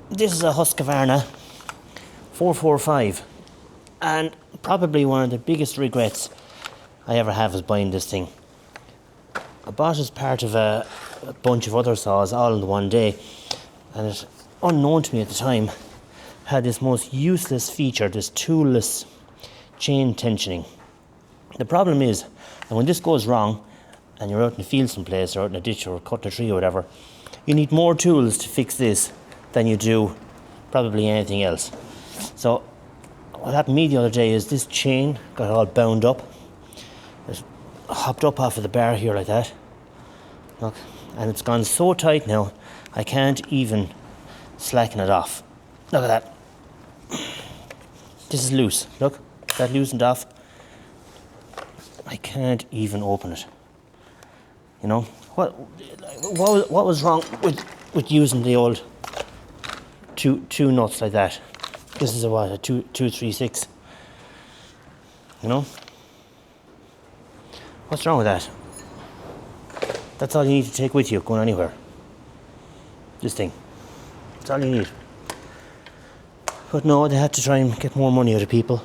This is a Husqvarna 445, and probably one of the biggest regrets I ever have is buying this thing. I bought it as part of a bunch of other saws all in one day, and it, unknown to me at the time, had this most useless feature, this toolless chain tensioning. The problem is that when this goes wrong and you're out in the field someplace or out in a ditch or cutting a tree or whatever, you need more tools to fix this than you do probably anything else. So what happened to me the other day is this chain got all bound up. It hopped up off of the bar here like that. Look, and it's gone so tight now I can't even slacken it off. Look at that. This is loose. Look, that loosened off. I can't even open it. You know, what was wrong with using the old two nuts like that? This is a 236. You know, what's wrong with that? That's all you need to take with you going anywhere. This thing. That's all you need. But no, they had to try and get more money out of people.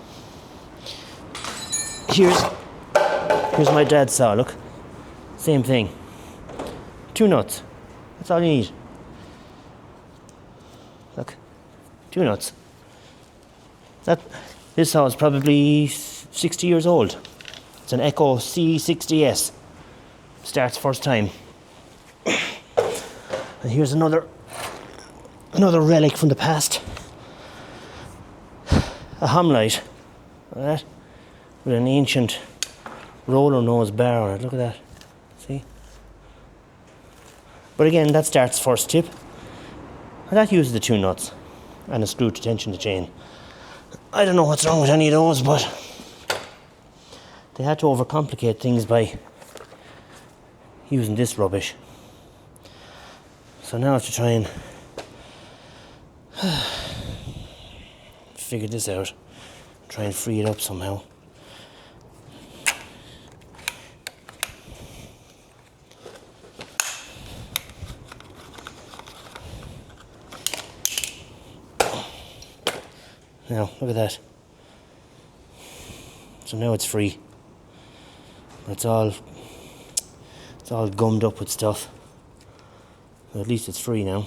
Here's my dad's saw, look. Same thing. 2 nuts. That's all you need. Look. 2 nuts. This saw is probably 60 years old. It's an Echo C60S. Starts first time. And here's another relic from the past. A Homlite. Look at that. With an ancient roller nose bar on it. Look at that. See? But again, that starts first tip. And that uses the 2 nuts and a screw to tension the chain. I don't know what's wrong with any of those, but they had to overcomplicate things by using this rubbish. So now I have to try and figure this out. Try and free it up somehow. Now, look at that. So now it's free. It's all gummed up with stuff. But at least it's free now.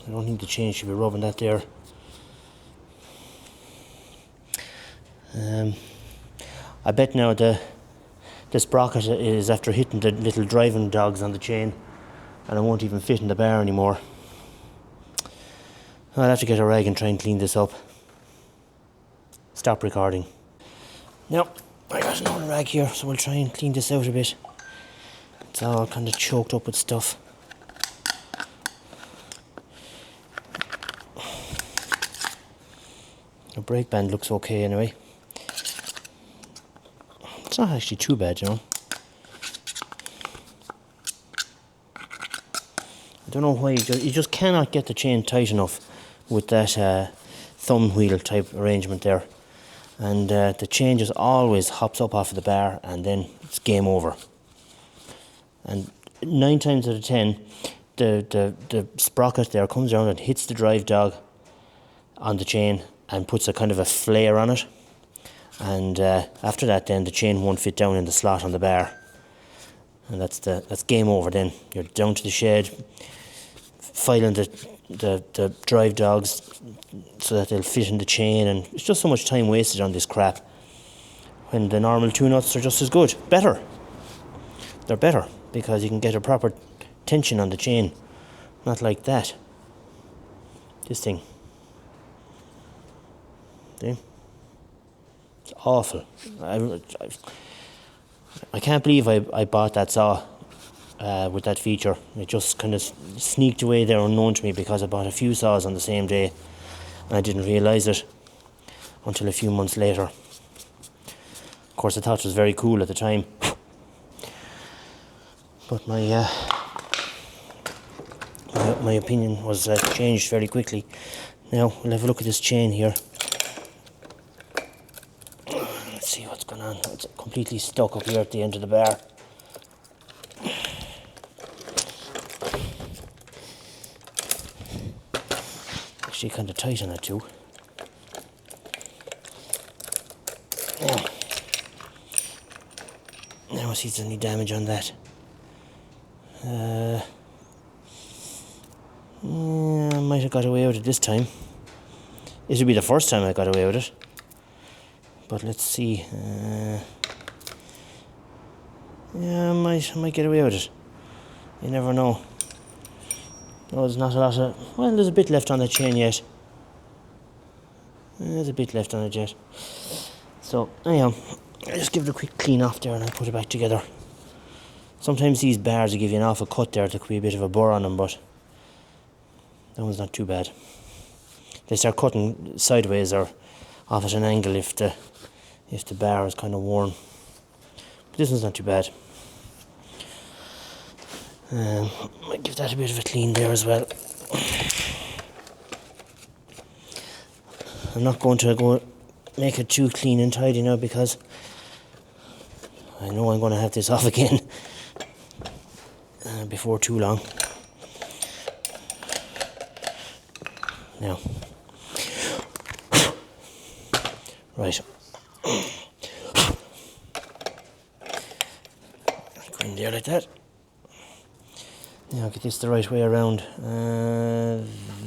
I don't think the chain should be rubbing that there. I bet now the sprocket is after hitting the little driving dogs on the chain, and it won't even fit in the bar anymore. I'll have to get a rag and try and clean this up. Stop recording. Now, I got another rag here, so we'll try and clean this out a bit. It's all kind of choked up with stuff. The brake band looks okay anyway. It's not actually too bad, you know. I don't know why you just cannot get the chain tight enough with that thumb wheel type arrangement there. And the chain just always hops up off of the bar and then it's game over. And 9 times out of 10, the sprocket there comes around and hits the drive dog on the chain and puts a kind of a flare on it. And after that then the chain won't fit down in the slot on the bar. And that's game over then. You're down to the shed, filing the drive dogs so that they'll fit in the chain, and it's just so much time wasted on this crap when the normal 2 nuts are just as good. Better. They're better because you can get a proper tension on the chain. Not like that. This thing. See? It's awful. I can't believe I bought that saw with that feature. It just kind of sneaked away there unknown to me because I bought a few saws on the same day and I didn't realise it until a few months later. Of course, I thought it was very cool at the time, but my opinion was changed very quickly. Now we'll have a look at this chain here. Let's see what's going on. It's completely stuck up here at the end of the bar. actually kind of tight on it too. Now see if there's any damage on that. I might have got away with it this time. This would be the first time I got away with it. But let's see. Yeah, I might get away with it. You never know. No, there's not a lot of... Well, there's a bit left on the chain yet. There's a bit left on it yet. So, anyhow, I'll just give it a quick clean off there and I'll put it back together. Sometimes these bars will give you an awful cut there. There could be a bit of a burr on them, but that one's not too bad. They start cutting sideways or off at an angle if the bar is kind of worn. But this one's not too bad. Might give that a bit of a clean there as well. I'm not going to go make it too clean and tidy now because I know I'm going to have this off again before too long. Now, right. Go in there like that. Now get this the right way around,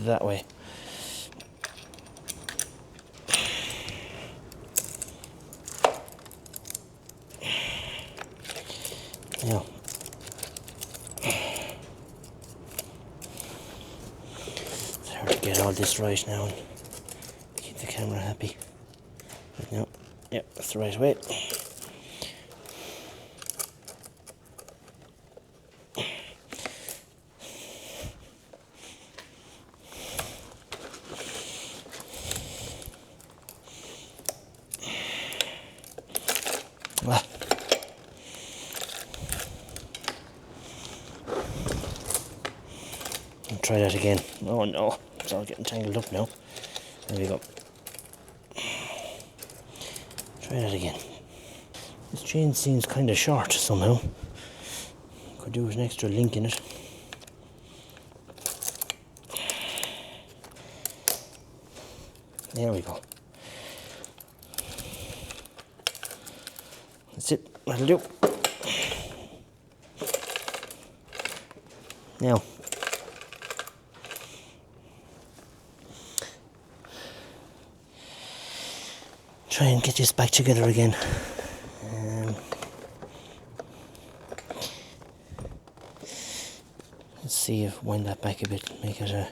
that way. Now, it's hard to get all this right now and keep the camera happy. But no, yep, that's the right way. Ah. I'll try that again. Oh no, it's all getting tangled up now. There we go. Try that again. This chain seems kind of short somehow. Could do with an extra link in it. There we go. That's it. That'll do. Now, try and get this back together again. Let's see if wind that back a bit, make it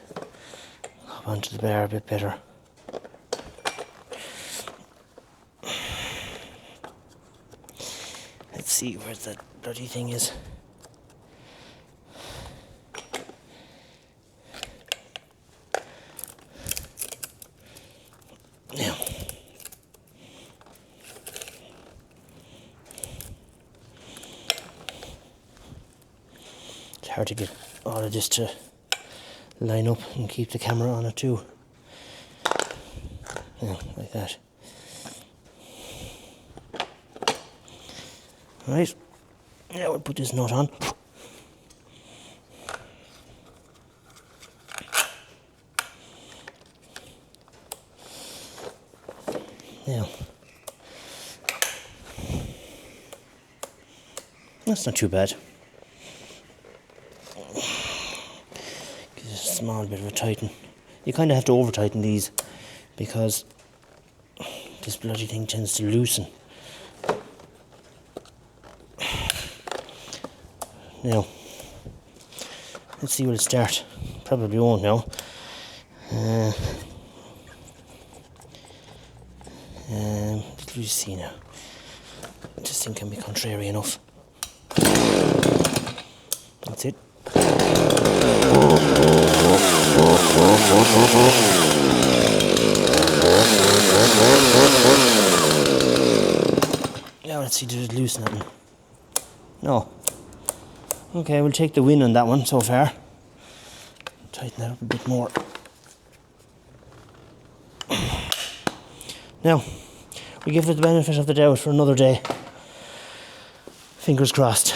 hop onto the bar a bit better. Let's see where that bloody thing is. Now, it's hard to get all of this to line up and keep the camera on it too. Yeah, like that. Right, now we'll put this nut on. Now, that's not too bad. Gives it a small bit of a tighten. You kind of have to over tighten these because this bloody thing tends to loosen. Now, let's see will it start. Probably won't now. Let me see now. This thing can be contrary enough. That's it. Now let's see, did it loosen it? No. Okay, we'll take the win on that one so far. Tighten that up a bit more. Now, we give it the benefit of the doubt for another day. Fingers crossed.